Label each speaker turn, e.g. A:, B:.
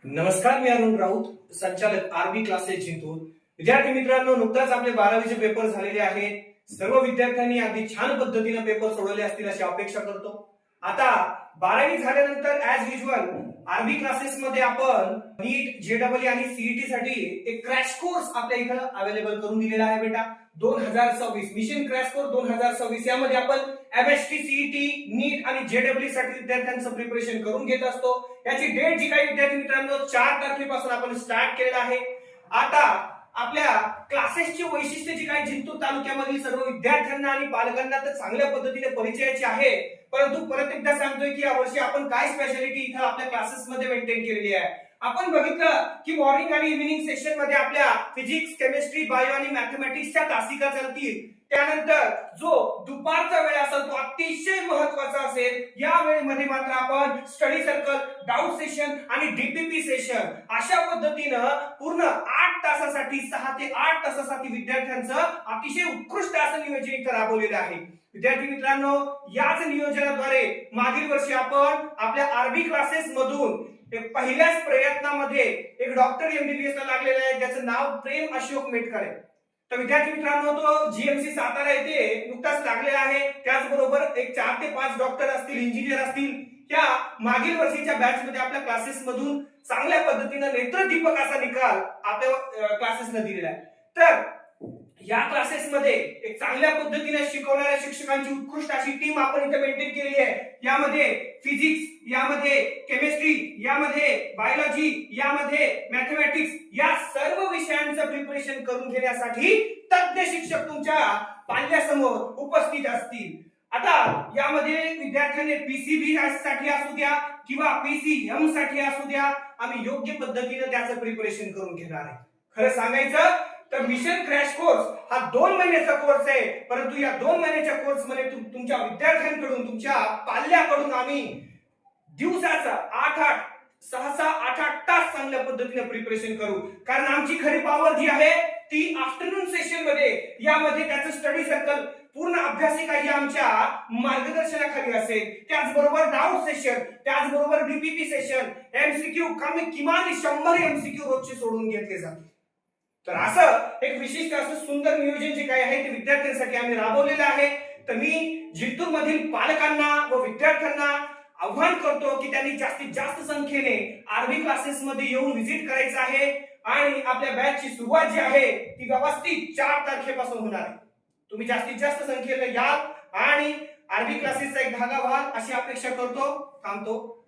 A: नमस्कार, मी अरुण राऊत, संचालक RB classes Jintur. विद्यार्थी मित्रांनो, नुकताच आपले 12वीचे पेपर झालेले आहेत. सर्व विद्यार्थ्यांनी अगदी छान पद्धतीने पेपर सोडवले असतील अशी अपेक्षा करतो. आता 12वी झाल्यानंतर ऍज युजल आरबी क्लासेस मध्ये आपण नीट, जेडबल आणि सीईटी साठी एक क्रॅश कोर्स आपल्या इथं अवेलेबल करून दिलेला आहे बेटा. 2026 मिशन क्रॅश कोर्स 2026 यामध्ये आपण एमएसटी, सीईटी, नीट आणि जेडबल साठी विद्यार्थ्यांचं प्रिपरेशन करून घेत असतो. याची डेट जी काही विद्यार्थी मित्रांनो 4 तारखेपासून आपण स्टार्ट केलेला आहे. आता आपल्या क्लासेसची वैशिष्ट्ये जी काही जिंतूर तालुक्यामधील सर्व विद्यार्थ्यांना आणि पालकांना तर चांगल्या पद्धतीने परिचयाची आहे, परंतु परत एकदा सांगतोय की यावर्षी आपण काय स्पेशालिटी इथं आपल्या क्लासेस मध्ये मेंटेन केलेली आहे. आपण बघितलं की मॉर्निंग आणि इव्हिनिंग सेशन मध्ये आपल्या फिजिक्स, केमिस्ट्री, बायो आणि मॅथमॅटिक्सच्या तासिका चालतील. त्यानंतर जो दुपारचा वेळ असेल तो अतिशय महत्त्वाचा असेल. या वेळेमध्ये मात्र आपण स्टडी सर्कल, डाऊट सेशन आणि डीपीपी सेशन अशा पद्धतीनं पूर्ण 8 तासासाठी 6 ते 8 तासासाठी विद्यार्थ्यांचं अतिशय उत्कृष्ट असं नियोजन इथं राबवलेलं आहे. विद्यार्थी मित्रांनो, याच नियोजनाद्वारे मागील वर्षी आपण आपल्या आरबी क्लासेस मधून एक पहिल्याच प्रयत्नामध्ये एक डॉक्टर एमबीबीएस ला लागलेला आहे, ज्याचं नाव प्रेम अशोक मेटकर आहे. तर विद्यार्थी मित्रांनो, तो जीएमसी सातारा येथे नुकताच लागलेला आहे. त्याचबरोबर एक 4 ते 5 डॉक्टर असतील, इंजिनियर असतील, त्या मागील वर्षीच्या बॅच मध्ये आपल्या क्लासेस मधून चांगल्या पद्धतीने नेत्रदीपक असा निकाल आपल्या क्लासेसला दिलेला आहे. तर या क्लासेस मध्ये एक चांगल्या पद्धतीने शिकवणाऱ्या शिक्षकांची उत्कृष्ट अशी टीम आपण इथे मेंटेन केलेली आहे. यामध्ये फिजिक्स, यामध्ये केमिस्ट्री, यामध्ये बायोलॉजी, यामध्ये मॅथमॅटिक्स या सर्व विषयांचं प्रिपरेशन करून घेण्यासाठी तज्ञ शिक्षक तुमच्या पाल्यासमोर उपस्थित असतील. आता यामध्ये विद्यार्थ्यांनी पीसीबी साठी असू द्या किंवा पीसीएम साठी असू द्या, आम्ही योग्य पद्धतीने त्याचं प्रिपरेशन करून घेणार आहे. खरं सांगायचं तर मिशन क्रॅश कोर्स हा 2 महिन्याचा कोर्स आहे, परंतु या 2 महिन्याच्या कोर्स मध्ये तुमच्या विद्यार्थ्यांकडून, तुमच्या पाल्याकडून आम्ही दिवसाचा 8-8 तास चांगल्या पद्धतीने प्रिपरेशन करू. कारण आमची खरी पॉवर जी आहे ती आफ्टरनून सेशन मध्ये, यामध्ये त्याचं स्टडी सर्कल पूर्ण अभ्यासिका ही आमच्या मार्गदर्शनाखाली असेल. त्याचबरोबर डाऊट सेशन, त्याचबरोबर डीपीपी सेशन, एमसीक्यू किमान 100 एमसीक्यू रोजचे सोडून घेतले जातील. तर असं एक विशिष्ट असं सुंदर नियोजन जे काही आहे ते विद्यार्थ्यांसाठी आम्ही राबवलेलं आहे. तर मी जिंतूर मधील पालकांना व विद्यार्थ्यांना आव्हान करतो की त्यांनी जास्तीत जास्त संख्येने आरबी क्लासेस मध्ये येऊन व्हिजिट करायचं आहे आणि आपल्या बॅचची सुरुवात जी आहे ती व्यवस्थित 4 तारखेपासून होणार आहे. तुम्ही जास्तीत जास्त संख्येने याल आणि आरबी क्लासेसचा एक भाग व्हाल अशी अपेक्षा करतो. थांबतो.